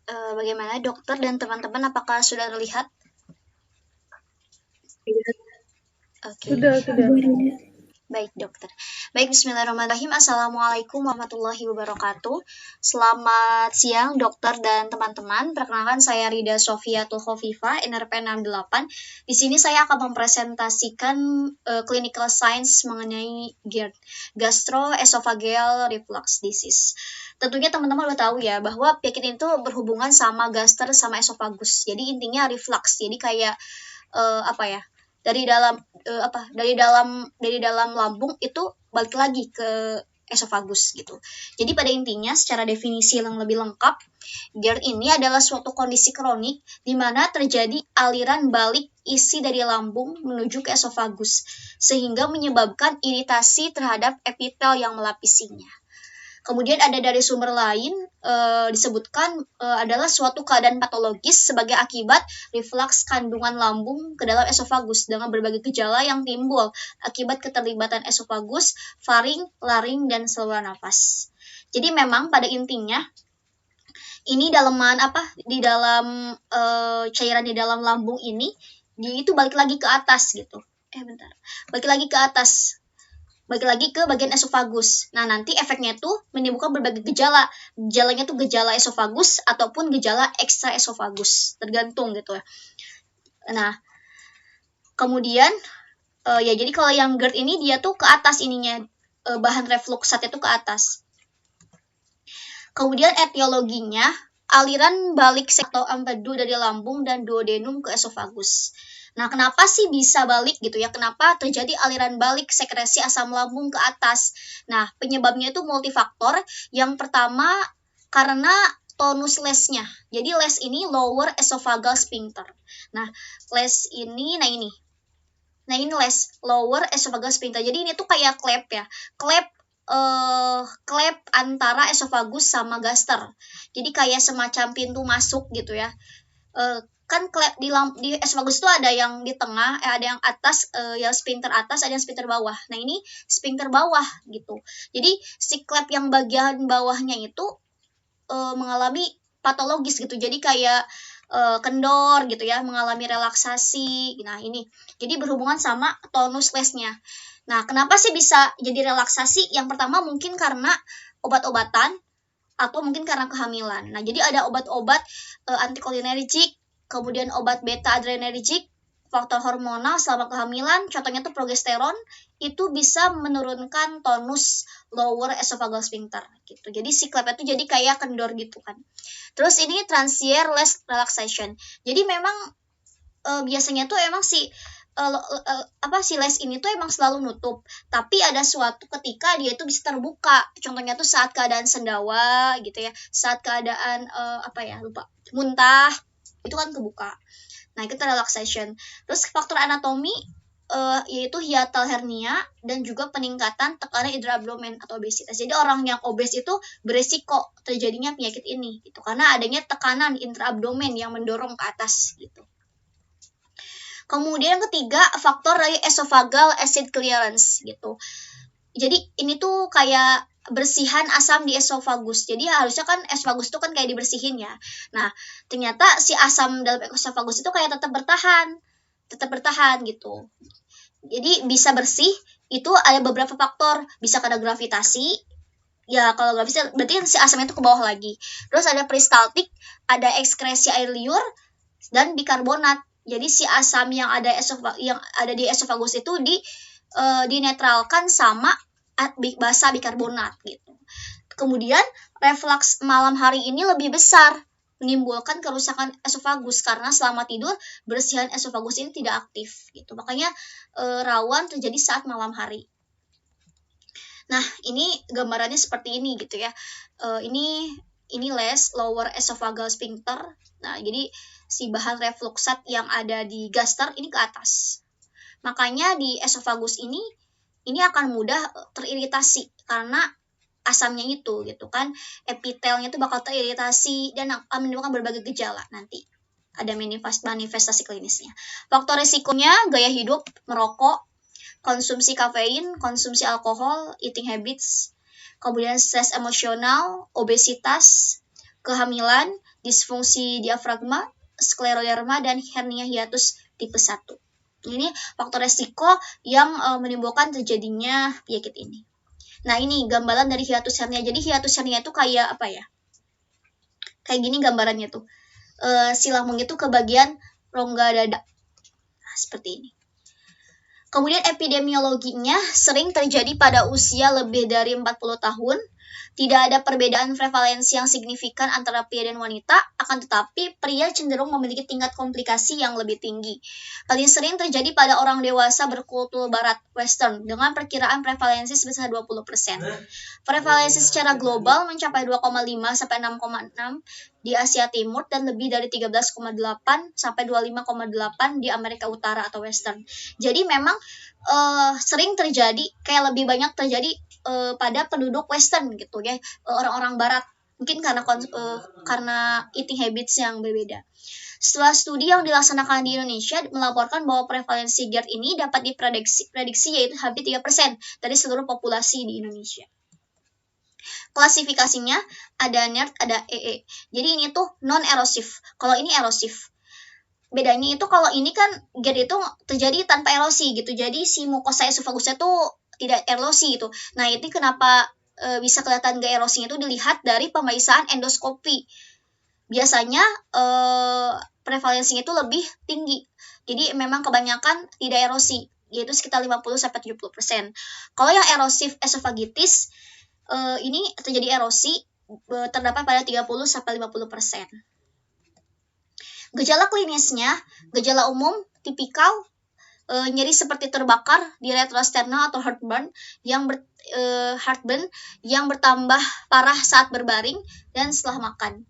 Bagaimana dokter dan teman-teman, apakah sudah terlihat? Oke, Sudah. baik dokter. Baik, bismillahirrahmanirrahim. Assalamualaikum warahmatullahi wabarakatuh. Selamat siang dokter dan teman-teman. Perkenalkan saya Rida Sofiatul Khofifa, NRP 68. Di sini saya akan mempresentasikan clinical science mengenai GERD, gastroesophageal reflux disease. Tentunya teman-teman udah tahu ya bahwa penyakit itu berhubungan sama gaster sama esophagus. Jadi intinya reflux. Jadi kayak apa ya? Dari dalam lambung itu balik lagi ke esofagus gitu. Jadi pada intinya secara definisi yang lebih lengkap, GERD ini adalah suatu kondisi kronik di mana terjadi aliran balik isi dari lambung menuju ke esofagus sehingga menyebabkan iritasi terhadap epitel yang melapisinya. Kemudian ada dari sumber lain disebutkan adalah suatu keadaan patologis sebagai akibat reflux kandungan lambung ke dalam esofagus dengan berbagai gejala yang timbul akibat keterlibatan esofagus, faring, laring, dan saluran nafas. Jadi memang pada intinya ini dalaman di dalam cairan di dalam lambung ini dia itu balik lagi ke atas gitu. Balik lagi ke atas, balik lagi ke bagian esofagus. Nah, nanti efeknya tuh menimbulkan berbagai gejala. Gejalanya tuh gejala esofagus ataupun gejala ekstra esofagus, tergantung gitu ya. Nah, kemudian ya jadi kalau yang GERD ini dia tuh ke atas ininya, bahan refluksatnya tuh ke atas. Kemudian etiologinya, aliran balik atau empedu dari lambung dan duodenum ke esofagus. Nah, kenapa sih bisa balik gitu ya? Kenapa terjadi aliran balik sekresi asam lambung ke atas? Nah, penyebabnya itu multifaktor. Yang pertama, karena tonus lesnya. Jadi les ini lower esophageal sphincter. Nah, les ini, Nah, ini les lower esophageal sphincter. Jadi ini tuh kayak klep ya. Klep antara esofagus sama gaster. Jadi kayak semacam pintu masuk gitu ya. Kan di esophagus itu ada yang di tengah, ada yang atas, yang sphincter atas, ada yang sphincter bawah. Nah, ini sphincter bawah gitu. Jadi si klep yang bagian bawahnya itu mengalami patologis gitu. Jadi kayak kendor gitu ya, mengalami relaksasi. Nah, ini jadi berhubungan sama tonus lesnya. Nah, kenapa sih bisa jadi relaksasi? Yang pertama mungkin karena obat-obatan atau mungkin karena kehamilan. Nah, jadi ada obat-obat anticholinergic, kemudian obat beta adrenergic, faktor hormonal selama kehamilan, contohnya tuh progesteron, itu bisa menurunkan tonus lower esophageal sphincter gitu. Jadi si klepnya tuh jadi kayak kendor gitu kan. Terus ini transient relaxation. Jadi memang biasanya tuh emang si les ini tuh emang selalu nutup, tapi ada suatu ketika dia itu bisa terbuka. Contohnya tuh saat keadaan sendawa gitu ya, saat keadaan muntah, itu kan kebuka. Nah, itu relaxation. Terus faktor anatomi yaitu hiatal hernia dan juga peningkatan tekanan intraabdomen atau obesitas. Jadi orang yang obes itu beresiko terjadinya penyakit ini gitu karena adanya tekanan intraabdomen yang mendorong ke atas gitu. Kemudian yang ketiga, faktor dari esophageal acid clearance gitu. Jadi ini tuh kayak bersihan asam di esofagus. Jadi harusnya kan esofagus itu kan kayak dibersihin ya. Nah, ternyata si asam dalam esofagus itu kayak tetap bertahan gitu. Jadi bisa bersih itu ada beberapa faktor, bisa karena gravitasi. Ya, kalau gravitasi berarti si asamnya itu ke bawah lagi. Terus ada peristaltik, ada ekskresi air liur dan bikarbonat. Jadi si asam yang ada di esofagus itu dinetralkan sama basa bikarbonat gitu. Kemudian reflux malam hari ini lebih besar, menimbulkan kerusakan esofagus karena selama tidur bersihan esofagus ini tidak aktif gitu. Makanya rawan terjadi saat malam hari. Nah, ini gambarannya seperti ini gitu ya. Ini les lower esophageal sphincter. Nah, jadi si bahan refluksat yang ada di gaster ini ke atas. Makanya di esofagus ini akan mudah teriritasi karena asamnya itu gitu kan. Epitelnya itu bakal teriritasi dan akan menimbulkan berbagai gejala nanti. Ada manifestasi klinisnya. Faktor risikonya gaya hidup, merokok, konsumsi kafein, konsumsi alkohol, eating habits, kemudian stres emosional, obesitas, kehamilan, disfungsi diafragma, skleroderma, dan hernia hiatus tipe 1. Ini faktor resiko yang menimbulkan terjadinya penyakit ini. Nah, ini gambaran dari hiatus hernia. Jadi hiatus hernia itu kayak apa ya? Kayak gini gambarannya tuh. Si lambung itu ke bagian rongga dada. Nah, seperti ini. Kemudian epidemiologinya sering terjadi pada usia lebih dari 40 tahun. Tidak ada perbedaan prevalensi yang signifikan antara pria dan wanita, akan tetapi pria cenderung memiliki tingkat komplikasi yang lebih tinggi. Paling sering terjadi pada orang dewasa berkultur barat western dengan perkiraan prevalensi sebesar 20%. Prevalensi secara global mencapai 2,5 sampai 6,6 di Asia Timur dan lebih dari 13,8 sampai 25,8 di Amerika Utara atau western. Jadi memang sering terjadi, kayak lebih banyak terjadi pada penduduk western gitu ya, orang-orang barat, mungkin karena eating habits yang berbeda. Setelah studi yang dilaksanakan di Indonesia melaporkan bahwa prevalensi GERD ini dapat diprediksi yaitu hampir 3% dari seluruh populasi di Indonesia. Klasifikasinya ada NERD, ada EE. Jadi ini tuh non-erosif, kalau ini erosif. Bedanya itu kalau ini kan GERD itu terjadi tanpa erosi gitu, jadi si mukosa esofagusnya tuh tidak erosi gitu. Nah, ini kenapa bisa kelihatan gak erosinya itu dilihat dari pemeriksaan endoskopi. Biasanya prevalensinya itu lebih tinggi. Jadi memang kebanyakan tidak erosi, yaitu sekitar 50-70%. Kalau yang erosif esofagitis, ini terjadi erosi terdapat pada 30-50%. Gejala klinisnya, gejala umum, tipikal, nyeri seperti terbakar di retrosternal atau heartburn yang bertambah parah saat berbaring dan setelah makan.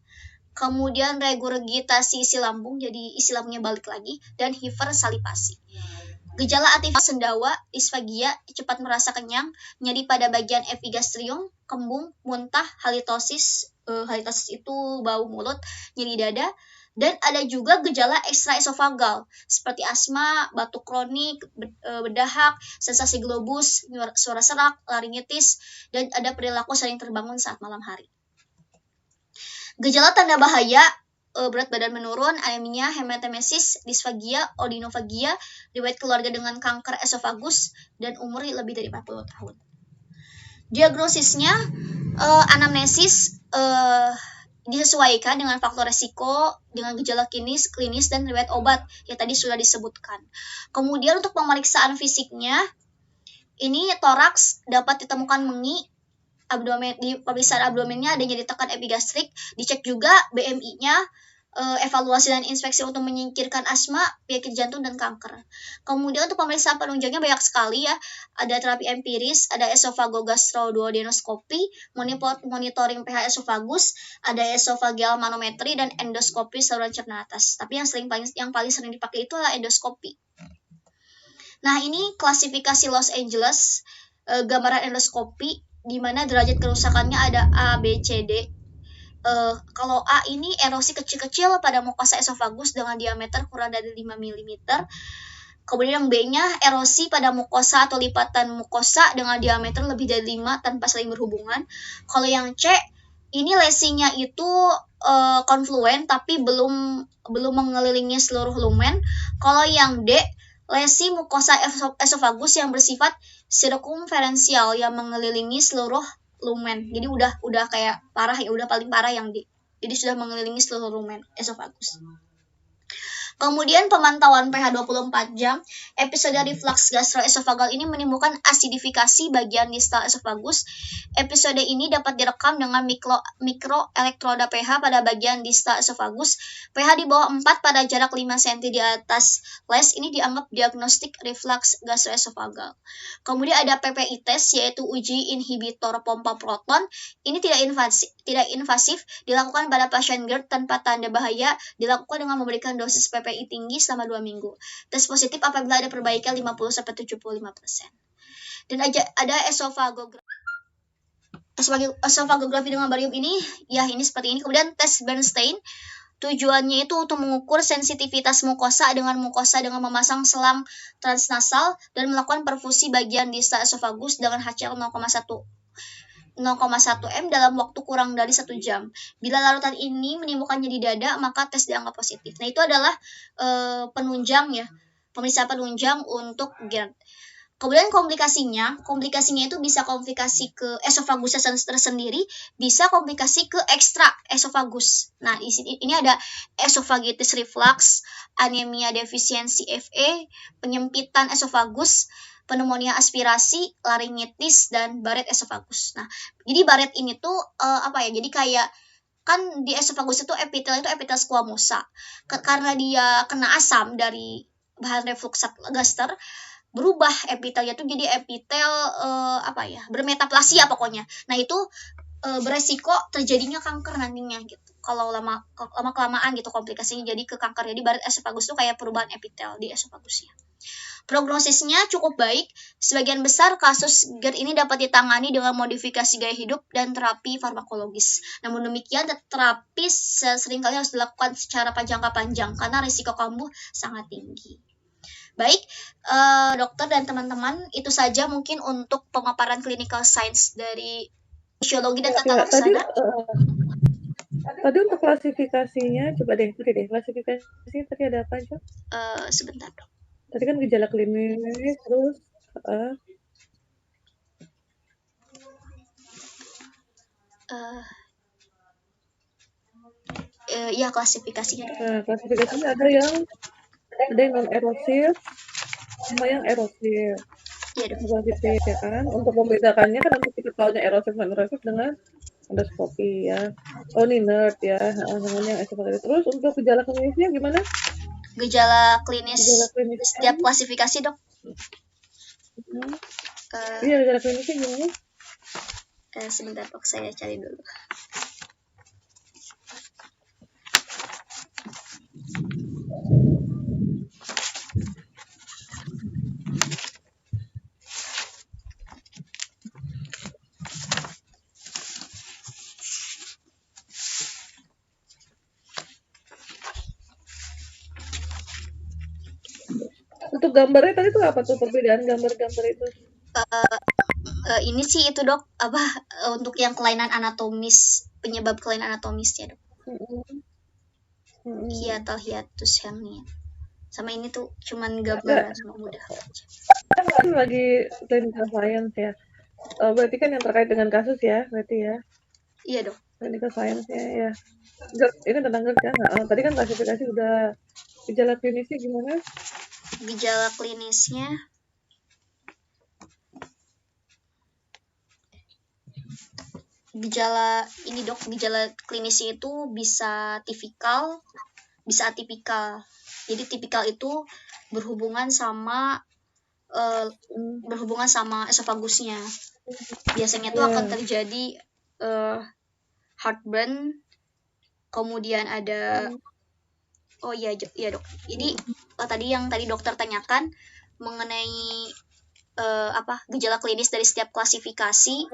Kemudian regurgitasi isi lambung, jadi isi lambungnya balik lagi, dan hipersalivasi. Gejala atifia sendawa, disfagia, cepat merasa kenyang, nyeri pada bagian epigastrium, kembung, muntah, halitosis, halitosis itu bau mulut, nyeri dada. Dan ada juga gejala ekstraesofagal seperti asma, batuk kronik, berdahak, sensasi globus, suara serak, laringitis, dan ada perilaku sering terbangun saat malam hari. Gejala tanda bahaya, berat badan menurun, anemia, hematemesis, disfagia, odinofagia, riwayat keluarga dengan kanker esofagus, dan umur lebih dari 40 tahun. Diagnosisnya, anamnesis, disesuaikan dengan faktor resiko, dengan gejala klinis, dan riwayat obat yang tadi sudah disebutkan. Kemudian untuk pemeriksaan fisiknya, ini toraks dapat ditemukan mengi, abdomen, di pemeriksaan abdomennya ada nyeri tekan epigastrik, dicek juga BMI-nya, evaluasi dan inspeksi untuk menyingkirkan asma, penyakit jantung, dan kanker. Kemudian untuk pemeriksaan penunjangnya banyak sekali ya, ada terapi empiris, ada esophagogastroduodenoskopi, monitoring pH esofagus, ada esophageal manometri, dan endoskopi saluran cerna atas. Tapi yang paling sering dipakai itu adalah endoskopi. Nah, ini klasifikasi Los Angeles, gambaran endoskopi, di mana derajat kerusakannya ada A, B, C, D. Kalau A ini erosi kecil-kecil pada mukosa esofagus dengan diameter kurang dari 5 mm. Kemudian yang B-nya erosi pada mukosa atau lipatan mukosa dengan diameter lebih dari 5 tanpa saling berhubungan. Kalau yang C, ini lesinya itu konfluen tapi belum mengelilingi seluruh lumen. Kalau yang D, lesi mukosa esofagus yang bersifat sirkumferensial yang mengelilingi seluruh lumen. Jadi udah kayak parah ya, udah paling parah yang D. Jadi sudah mengelilingi seluruh lumen esofagus. Kemudian pemantauan pH 24 jam, episode reflux gastroesofagal ini menimbulkan asidifikasi bagian distal esofagus. Episode ini dapat direkam dengan mikroelektroda pH pada bagian distal esofagus. pH di bawah 4 pada jarak 5 cm di atas les ini dianggap diagnostik reflux gastroesofagal. Kemudian ada PPI test, yaitu uji inhibitor pompa proton. Ini tidak invasif, dilakukan pada pasien GERD tanpa tanda bahaya, dilakukan dengan memberikan dosis PPI tinggi selama 2 minggu. Tes positif apabila ada perbaikan 50-75%. Dan ada esofagografi dengan barium ini, ya ini seperti ini. Kemudian tes Bernstein, tujuannya itu untuk mengukur sensitivitas mukosa dengan memasang selang transnasal dan melakukan perfusi bagian distal esofagus dengan HCl 0,1. 0,1 M dalam waktu kurang dari 1 jam. Bila larutan ini menimbulkannya di dada, maka tes dianggap positif. Nah, itu adalah penunjang ya, pemeriksaan penunjang untuk GERD. Kemudian komplikasinya itu bisa komplikasi ke esofagus tersendiri, bisa komplikasi ke ekstra esofagus. Nah, di sini ini ada esophagitis reflux, anemia defisiensi Fe, penyempitan esofagus, pneumonia aspirasi, laringitis, dan baret esofagus. Nah, jadi baret ini tuh apa ya? Jadi kayak kan di esofagus itu epitel squamosa. Karena dia kena asam dari bahan reflux gaster, berubah epitelnya tuh jadi epitel apa ya, bermetaplasia pokoknya. Nah, itu beresiko terjadinya kanker nantinya gitu. Kalau lama kelamaan gitu komplikasinya jadi ke kanker. Jadi baret esofagus tuh kayak perubahan epitel di esofagusnya. Prognosisnya cukup baik. Sebagian besar kasus GERD ini dapat ditangani dengan modifikasi gaya hidup dan terapi farmakologis. Namun demikian, terapi seringkali harus dilakukan secara jangka panjang karena risiko kambuh sangat tinggi. Baik, dokter dan teman-teman, itu saja mungkin untuk pemaparan clinical science dari fisiologi dan tata laksana. Tadi untuk klasifikasinya, coba deh, klasifikasinya tadi ada apa aja? Sebentar, dok. Tadi kan gejala klinis, terus ya klasifikasinya. Klasifikasinya ada yang non erosif sama yang erosif. Iya, dok. Klasifikasikan untuk membedakannya kan untuk kita tahunya erosif non erosif dengan endoskopi ya. Oh, ini NERD ya, namanya esophagitis. Terus untuk gejala klinisnya gimana? Gejala klinis setiap klasifikasi, dok. Iya, gejala klinisnya gimana? Sebentar, dok, saya cari dulu. Untuk gambarnya tadi tuh apa tuh perbedaan gambar-gambar itu? Ini sih itu, dok, apa untuk yang kelainan anatomis, penyebab kelainan anatomisnya, dok. Hiatal hiatus hernia. Sama ini tuh cuman gambaran mudah. Kan lagi clinical science ya. Berarti kan yang terkait dengan kasus ya, berarti ya. Iya, dok. Clinical science-nya ya. Ini tentang GERD kan? Tadi kan klasifikasi udah. Gejala klinisnya gimana? Gejala klinisnya gejala klinisnya itu bisa tipikal, bisa atipikal. Jadi tipikal itu berhubungan sama esofagusnya. Biasanya tuh akan terjadi heartburn, kemudian ada dok. Jadi tadi dokter tanyakan mengenai gejala klinis dari setiap klasifikasi.